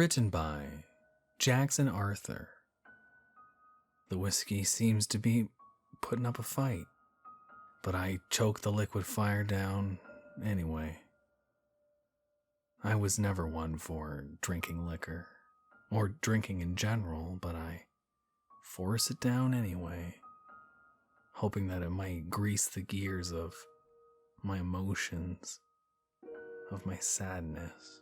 Written by Jackson Arthur. The whiskey seems to be putting up a fight, but I choke the liquid fire down anyway. I was never one for drinking liquor, or drinking in general, but I force it down anyway, hoping that it might grease the gears of my emotions, of my sadness.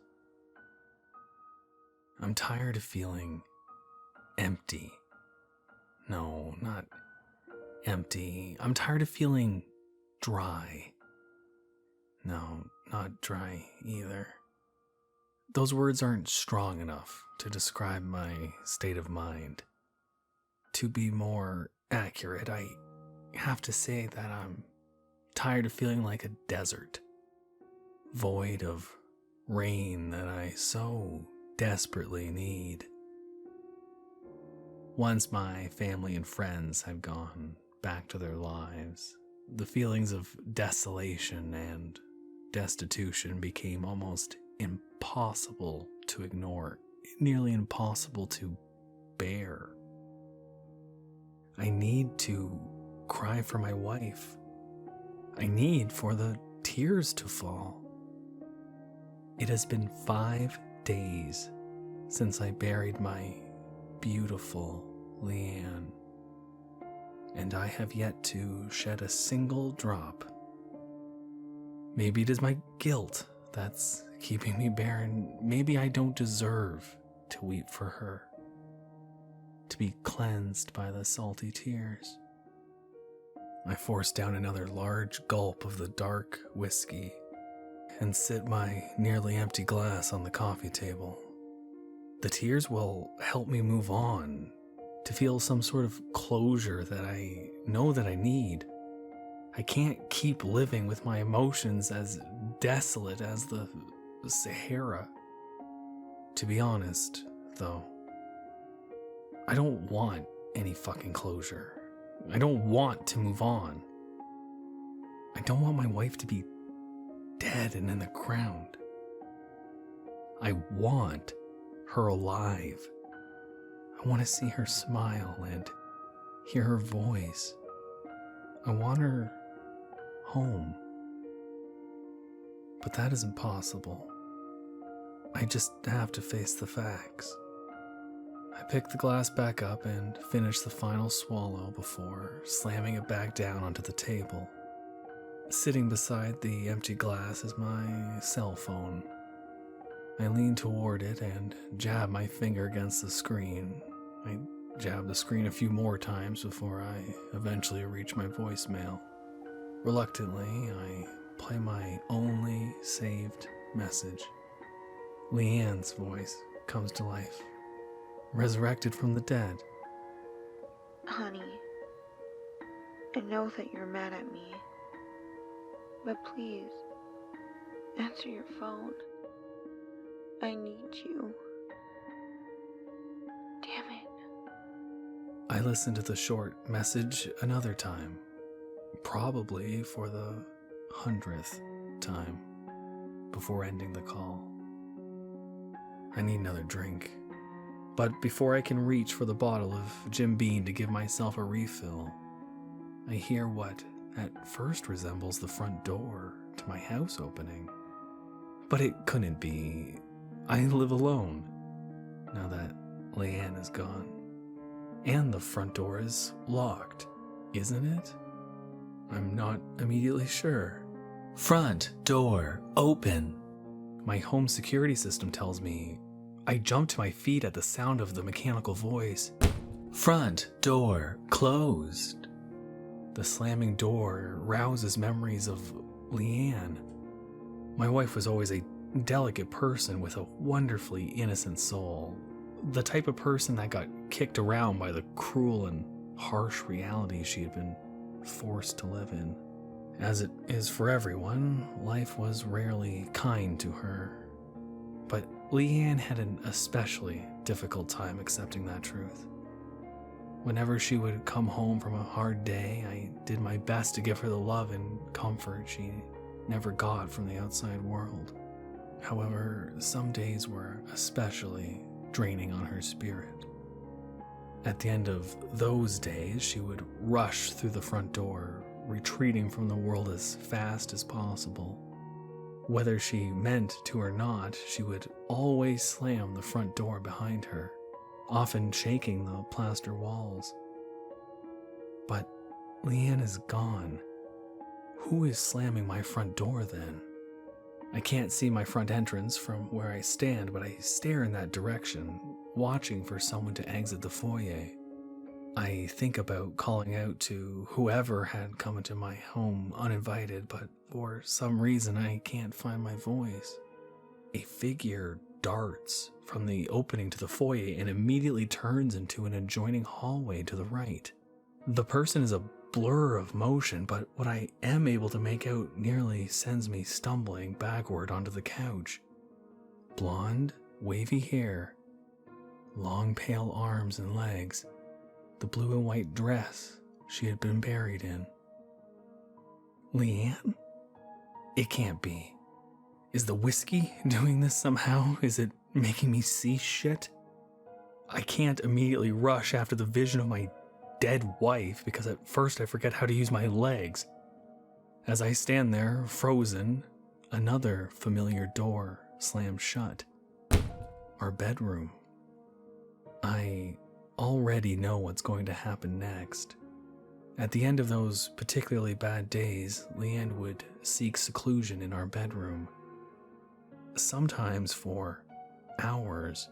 I'm tired of feeling empty. No, not empty. I'm tired of feeling dry. No, not dry either. Those words aren't strong enough to describe my state of mind. To be more accurate, I have to say that I'm tired of feeling like a desert, void of rain that I so desperately need. Once my family and friends had gone back to their lives, the feelings of desolation and destitution became almost impossible to ignore, nearly impossible to bear. I need to cry for my wife. I need for the tears to fall. It has been 5 days since I buried my beautiful Leanne, and I have yet to shed a single drop. Maybe it is my guilt that's keeping me barren. Maybe I don't deserve to weep for her, to be cleansed by the salty tears. I force down another large gulp of the dark whiskey and sit my nearly empty glass on the coffee table. The tears will help me move on, to feel some sort of closure that I know that I need. I can't keep living with my emotions as desolate as the Sahara. To be honest, though, I don't want any fucking closure. I don't want to move on. I don't want my wife to be dead and in the ground. I want her alive. I want to see her smile and hear her voice. I want her home. But that isn't possible. I just have to face the facts. I pick the glass back up and finish the final swallow before slamming it back down onto the table. Sitting beside the empty glass is my cell phone. I lean toward it and jab my finger against the screen. I jab the screen a few more times before I eventually reach my voicemail. Reluctantly, I play my only saved message. Leanne's voice comes to life, resurrected from the dead. Honey, I know that you're mad at me, but please, answer your phone. I need you. Damn it. I listen to the short message another time, probably for the 100th time, before ending the call. I need another drink, but before I can reach for the bottle of Jim Beam to give myself a refill, I hear what at first resembles the front door to my house opening. But it couldn't be. I live alone, now that Leanne is gone. And the front door is locked, isn't it? I'm not immediately sure. Front door open. My home security system tells me. I jump to my feet at the sound of the mechanical voice. Front door closed. The slamming door rouses memories of Leanne. My wife was always a delicate person with a wonderfully innocent soul. The type of person that got kicked around by the cruel and harsh reality she had been forced to live in. As it is for everyone, life was rarely kind to her. But Leanne had an especially difficult time accepting that truth. Whenever she would come home from a hard day, I did my best to give her the love and comfort she never got from the outside world. However, some days were especially draining on her spirit. At the end of those days, she would rush through the front door, retreating from the world as fast as possible. Whether she meant to or not, she would always slam the front door behind her, often shaking the plaster walls. But Leanne is gone. Who is slamming my front door then? I can't see my front entrance from where I stand, but I stare in that direction, watching for someone to exit the foyer. I think about calling out to whoever had come into my home uninvited, but for some reason I can't find my voice. A figure darts from the opening to the foyer and immediately turns into an adjoining hallway to the right. The person is a blur of motion, but what I am able to make out nearly sends me stumbling backward onto the couch. Blonde, wavy hair, long pale arms and legs, the blue and white dress she had been buried in. Leanne? It can't be. Is the whiskey doing this somehow? Is it making me see shit? I can't immediately rush after the vision of my dead wife because at first I forget how to use my legs. As I stand there, frozen, another familiar door slams shut. Our bedroom. I already know what's going to happen next. At the end of those particularly bad days, Leanne would seek seclusion in our bedroom, sometimes for hours,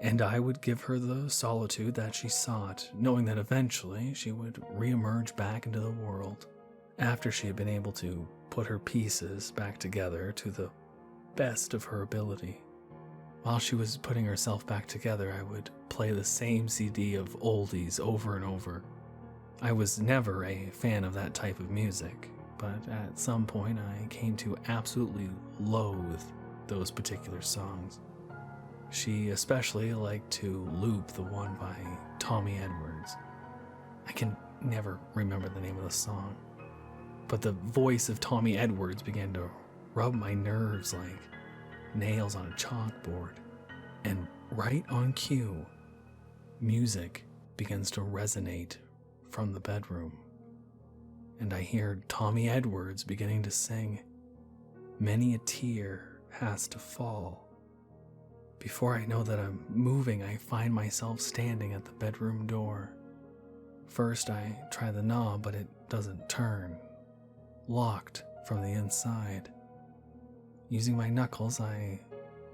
and I would give her the solitude that she sought, knowing that eventually she would reemerge back into the world after she had been able to put her pieces back together to the best of her ability. While she was putting herself back together, I would play the same CD of oldies over and over. I was never a fan of that type of music, but at some point I came to absolutely loathe those particular songs. She especially liked to loop the one by Tommy Edwards. I can never remember the name of the song, but the voice of Tommy Edwards began to rub my nerves like nails on a chalkboard. And right on cue, music begins to resonate from the bedroom. And I hear Tommy Edwards beginning to sing, "Many a tear has to fall." Before I know that I'm moving, I find myself standing at the bedroom door. First, I try the knob, but it doesn't turn. Locked from the inside. Using my knuckles, I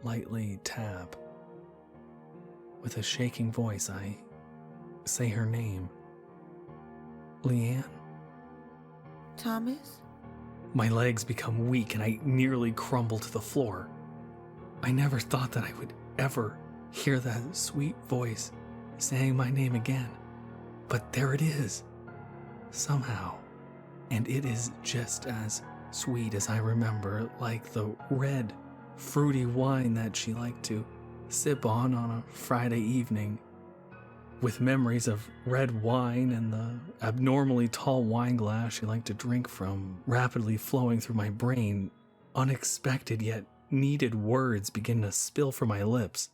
lightly tap. With a shaking voice, I say her name. Leanne? Thomas? My legs become weak and I nearly crumble to the floor. I never thought that I would ever hear that sweet voice saying my name again. But there it is, somehow. And it is just as sweet as I remember, like the red, fruity wine that she liked to sip on a Friday evening. With memories of red wine and the abnormally tall wine glass she liked to drink from rapidly flowing through my brain, unexpected yet needed words begin to spill from my lips.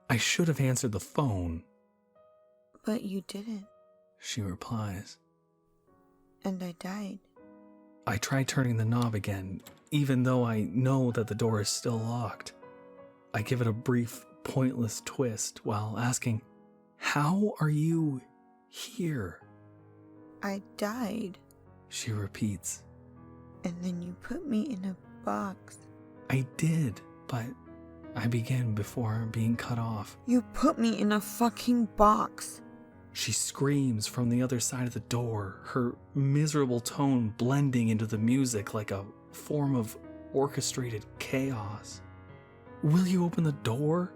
I should have answered the phone. But you didn't. She replies. And I died. I try turning the knob again, even though I know that the door is still locked. I give it a brief, pointless twist while asking, "How are you here?" I died. She repeats. And then you put me in a box. I did, but I begin before being cut off. You put me in a fucking box. She screams from the other side of the door, her miserable tone blending into the music like a form of orchestrated chaos. "Will you open the door?"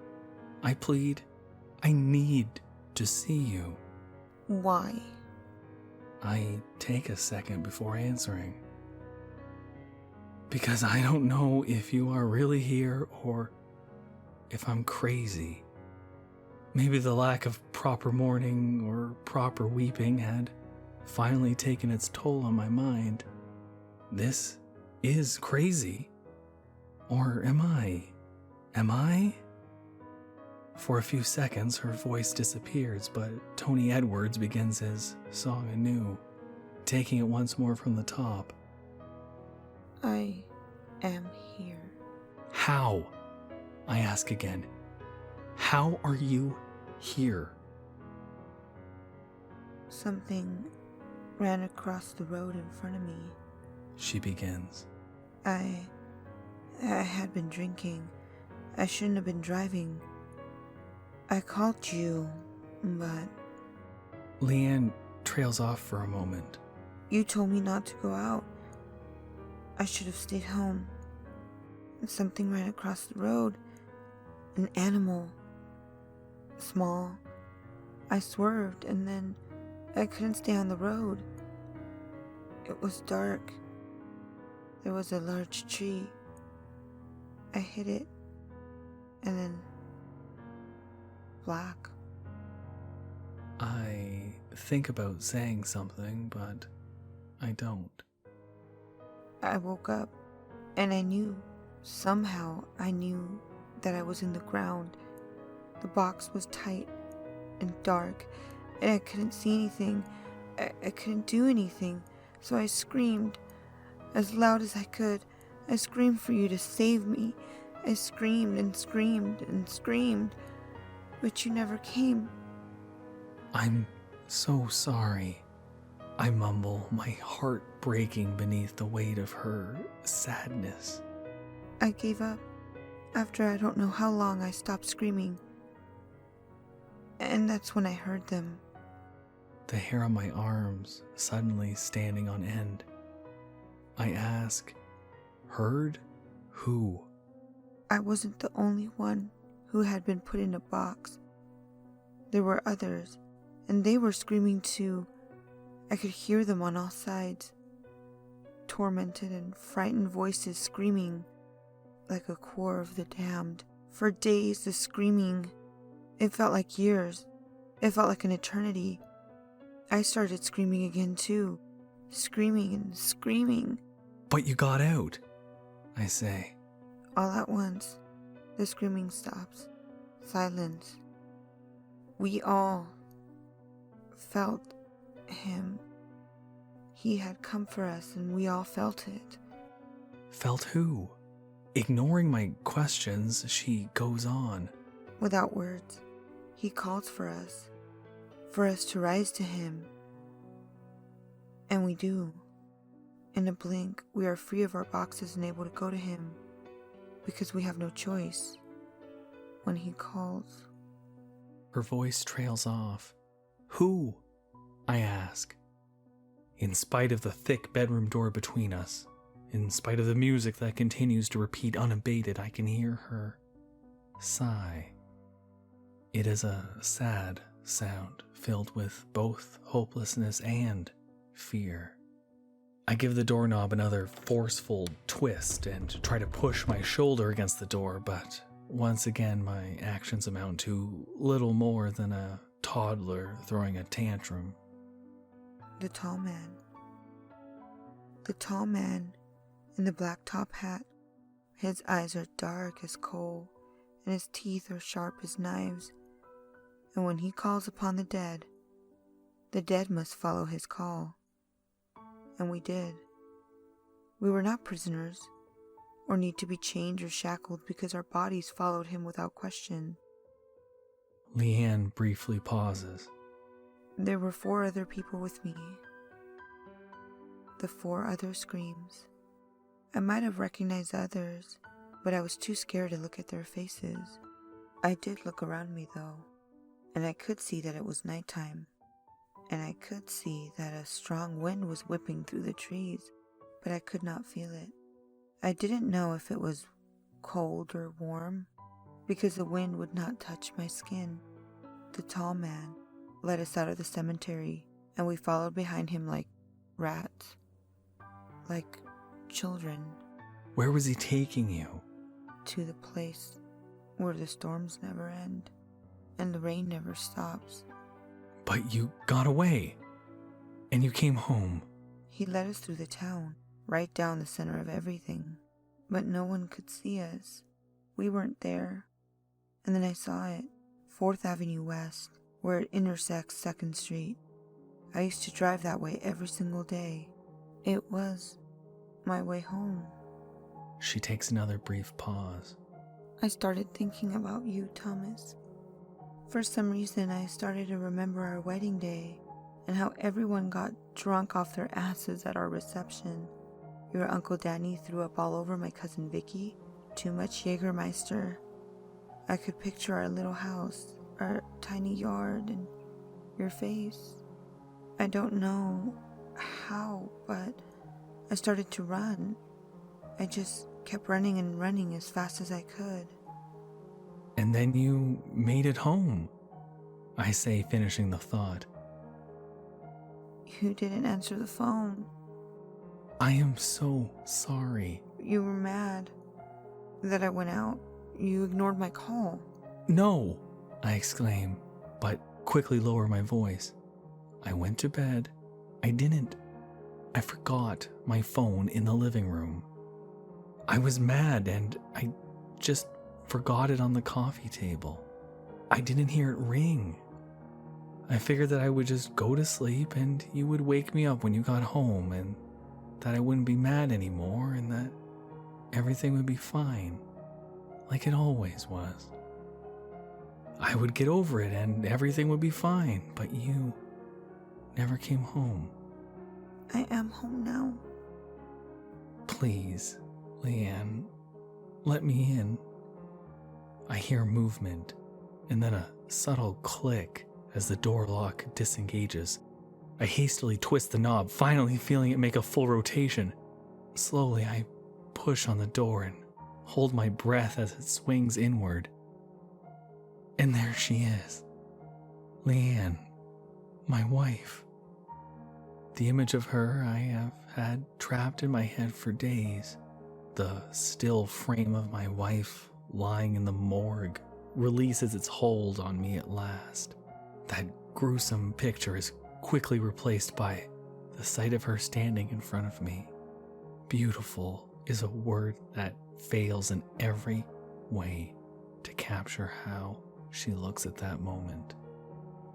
I plead. "I need to see you." Why? I take a second before answering. Because I don't know if you are really here or if I'm crazy. Maybe the lack of proper mourning or proper weeping had finally taken its toll on my mind. This is crazy. Or am I? Am I? For a few seconds, her voice disappears, but Tony Edwards begins his song anew, taking it once more from the top. I am here. How? I ask again. How are you here? Something ran across the road in front of me. She begins. I had been drinking. I shouldn't have been driving. I called you, but Leanne trails off for a moment. you told me not to go out. I should have stayed home. Something ran across the road. An animal. Small. I swerved and then I couldn't stay on the road. It was dark. There was a large tree. I hit it. And then black. I think about saying something, but I don't. I woke up and I knew, somehow I knew that I was in the ground. The box was tight and dark and I couldn't see anything. I couldn't do anything, so I screamed as loud as I could. I screamed for you to save me. I screamed and screamed and screamed, but you never came. I'm so sorry. I mumble, my heart breaking beneath the weight of her sadness. I gave up. After I don't know how long I stopped screaming. And that's when I heard them. The hair on my arms suddenly standing on end. I ask, heard? Who? I wasn't the only one who had been put in a box. There were others, and they were screaming too. I could hear them on all sides. Tormented and frightened voices screaming like a choir of the damned. For days, the screaming, it felt like years. It felt like an eternity. I started screaming again too. Screaming and screaming. But you got out, I say. All at once, the screaming stops. Silence. We all felt him. He had come for us and we all felt it. Felt who? Ignoring my questions, she goes on. Without words, he calls for us to rise to him. And we do. In a blink, we are free of our boxes and able to go to him, because we have no choice when he calls. Her voice trails off. Who? I ask. In spite of the thick bedroom door between us, in spite of the music that continues to repeat unabated, I can hear her sigh. It is a sad sound filled with both hopelessness and fear. I give the doorknob another forceful twist and try to push my shoulder against the door, but once again my actions amount to little more than a toddler throwing a tantrum. The tall man. The tall man in the black top hat. His eyes are dark as coal, and his teeth are sharp as knives. And when he calls upon the dead must follow his call. And we did. We were not prisoners, or need to be chained or shackled because our bodies followed him without question. Leanne briefly pauses. There were 4 other people with me. The 4 other screams. I might have recognized others, but I was too scared to look at their faces. I did look around me though, and I could see that it was nighttime. And I could see that a strong wind was whipping through the trees, but I could not feel it. I didn't know if it was cold or warm, because the wind would not touch my skin. The tall man led us out of the cemetery, and we followed behind him like rats, like children. Where was he taking you? To the place where the storms never end, and the rain never stops. But you got away, and you came home. He led us through the town, right down the center of everything, but no one could see us. We weren't there, and then I saw it. 4th Avenue West, where it intersects 2nd Street. I used to drive that way every single day. It was my way home. She takes another brief pause. I started thinking about you, Thomas. For some reason, I started to remember our wedding day and how everyone got drunk off their asses at our reception. Your Uncle Danny threw up all over my cousin Vicky. Too much Jägermeister. I could picture our little house, our tiny yard, and your face. I don't know how, but I started to run. I just kept running and running as fast as I could. And then you made it home, I say, finishing the thought. You didn't answer the phone. I am so sorry. You were mad that I went out. You ignored my call. No, I exclaim, but quickly lower my voice. I went to bed. I forgot my phone in the living room. I was mad and I just forgot it on the coffee table. I didn't hear it ring. I figured that I would just go to sleep and you would wake me up when you got home and that I wouldn't be mad anymore and that everything would be fine, like it always was. I would get over it and everything would be fine, but you never came home. I am home now. Please, Leanne, let me in. I hear movement and then a subtle click as the door lock disengages. I hastily twist the knob, finally feeling it make a full rotation. Slowly, I push on the door and hold my breath as it swings inward. And there she is, Leanne, my wife. The image of her I have had trapped in my head for days. The still frame of my wife lying in the morgue releases its hold on me at last. That gruesome picture is quickly replaced by the sight of her standing in front of me. Beautiful is a word that fails in every way to capture how she looks at that moment.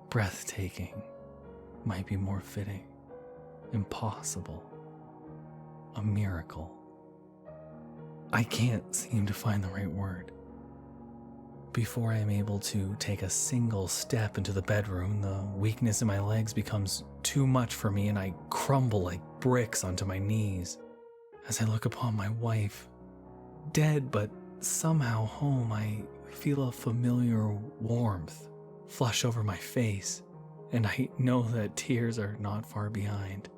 Breathtaking might be more fitting. Impossible. A miracle. I can't seem to find the right word. Before I am able to take a single step into the bedroom, the weakness in my legs becomes too much for me and I crumble like bricks onto my knees. As I look upon my wife, dead but somehow home, I feel a familiar warmth flush over my face, and I know that tears are not far behind.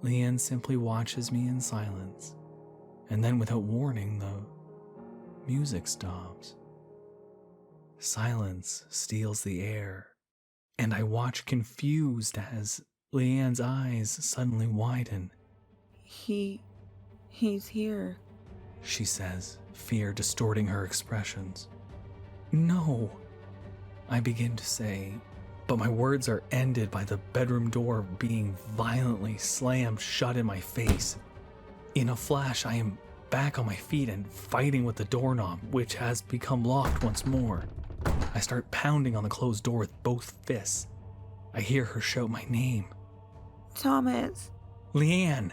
Leanne simply watches me in silence, and then without warning, the music stops. Silence steals the air, and I watch confused as Leanne's eyes suddenly widen. He's here, she says, fear distorting her expressions. No, I begin to say, but my words are ended by the bedroom door being violently slammed shut in my face. In a flash, I am back on my feet and fighting with the doorknob, which has become locked once more. I start pounding on the closed door with both fists. I hear her shout my name. Thomas. Leanne.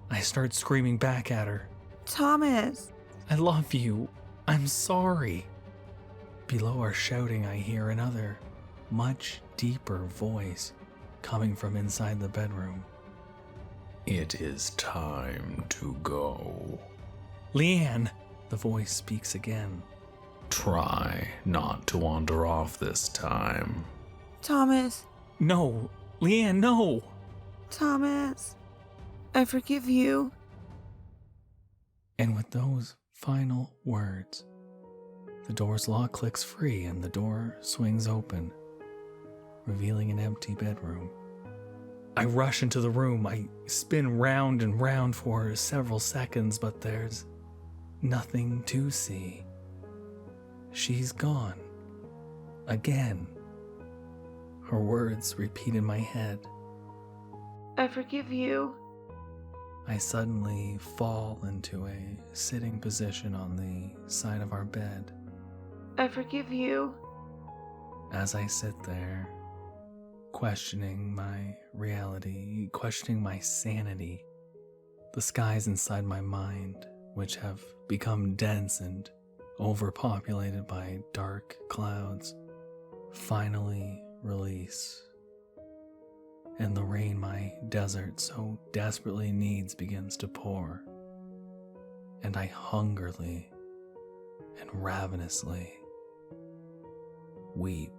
I start screaming back at her. Thomas. I love you. I'm sorry. Below our shouting, I hear another, much deeper voice coming from inside the bedroom. It is time to go. Leanne, the voice speaks again. Try not to wander off this time. Thomas. No, Leanne, no. Thomas, I forgive you. And with those final words, the door's lock clicks free and the door swings open, revealing an empty bedroom. I rush into the room. I spin round and round for several seconds, but there's nothing to see. She's gone. Again. Her words repeat in my head. I forgive you. I suddenly fall into a sitting position on the side of our bed. I forgive you. As I sit there, questioning my reality, questioning my sanity, the skies inside my mind, which have become dense and overpopulated by dark clouds, finally release, and the rain my desert so desperately needs begins to pour, and I hungrily and ravenously weep.